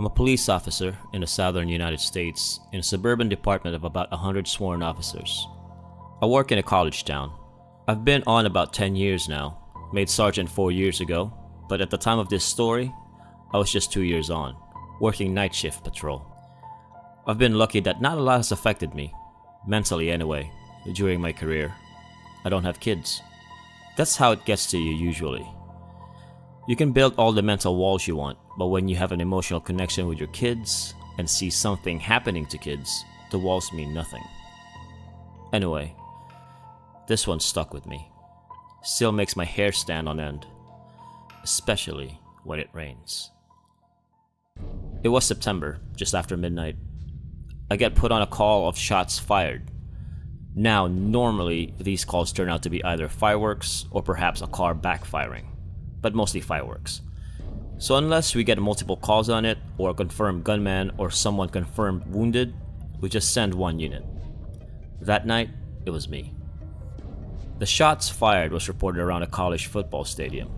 I'm a police officer in the southern United States in a suburban department of about 100 sworn officers. I work in a college town. I've been on about 10 years now, made sergeant 4 years ago, but at the time of this story, I was just 2 years on, working night shift patrol. I've been lucky that not a lot has affected me, mentally anyway, during my career. I don't have kids. That's how it gets to you usually. You can build all the mental walls you want, but when you have an emotional connection with your kids and see something happening to kids, the walls mean nothing. Anyway, this one stuck with me. Still makes my hair stand on end, especially when it rains. It was September, just after midnight. I get put on a call of shots fired. Now, normally, these calls turn out to be either fireworks or perhaps a car backfiring, but mostly fireworks. So unless we get multiple calls on it, or a confirmed gunman or someone confirmed wounded, we just send one unit. That night, it was me. The shots fired was reported around a college football stadium.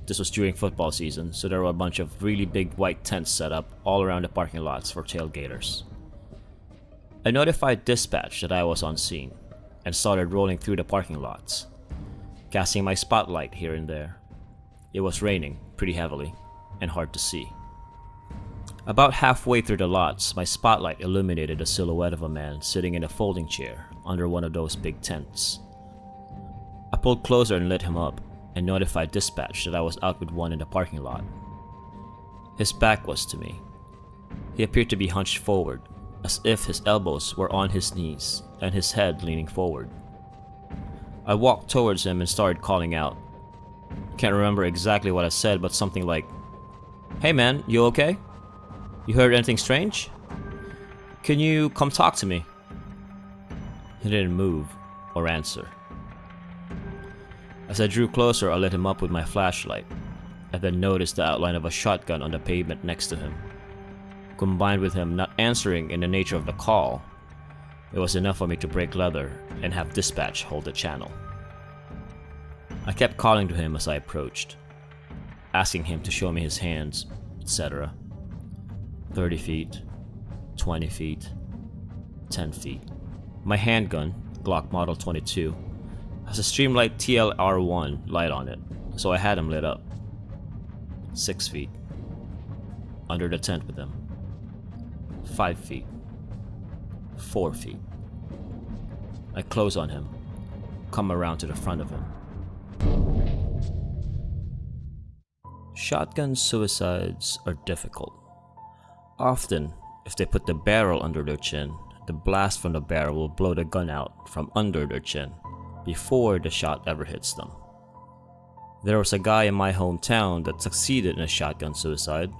This was during football season, so there were a bunch of really big white tents set up all around the parking lots for tailgaters. I notified dispatch that I was on scene and started rolling through the parking lots, casting my spotlight here and there. It was raining pretty heavily and hard to see. About halfway through the lots, my spotlight illuminated the silhouette of a man sitting in a folding chair under one of those big tents. I pulled closer and lit him up and notified dispatch that I was out with one in the parking lot. His back was to me. He appeared to be hunched forward, as if his elbows were on his knees and his head leaning forward. I walked towards him and started calling out. Can't remember exactly what I said, but something like, "Hey man, you okay? You heard anything strange? Can you come talk to me?" He didn't move or answer. As I drew closer, I lit him up with my flashlight, and then noticed the outline of a shotgun on the pavement next to him. Combined with him not answering in the nature of the call, it was enough for me to break leather and have dispatch hold the channel. I kept calling to him as I approached, asking him to show me his hands, etc. 30 feet, 20 feet, 10 feet. My handgun, Glock Model 22, has a Streamlight TLR1 light on it, so I had him lit up. 6 feet. Under the tent with him. 5 feet. 4 feet. I close on him, come around to the front of him. Shotgun suicides are difficult. Often, if they put the barrel under their chin, the blast from the barrel will blow the gun out from under their chin before the shot ever hits them. There was a guy in my hometown that succeeded in a shotgun suicide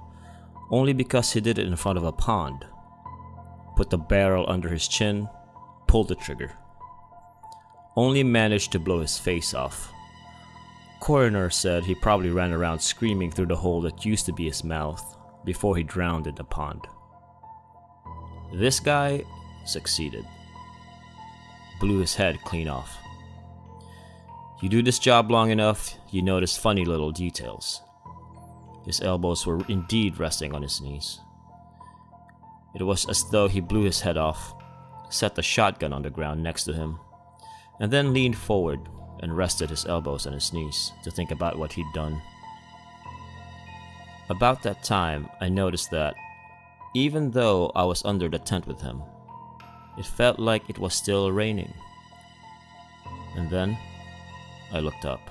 only because he did it in front of a pond. Put the barrel under his chin, pulled the trigger. Only managed to blow his face off. Coroner said he probably ran around screaming through the hole that used to be his mouth before he drowned in the pond. This guy succeeded. Blew his head clean off. You do this job long enough, you notice funny little details. His elbows were indeed resting on his knees. It was as though he blew his head off, set the shotgun on the ground next to him, and then leaned forward and rested his elbows on his knees to think about what he'd done. About that time, I noticed that, even though I was under the tent with him, it felt like it was still raining. And then, I looked up.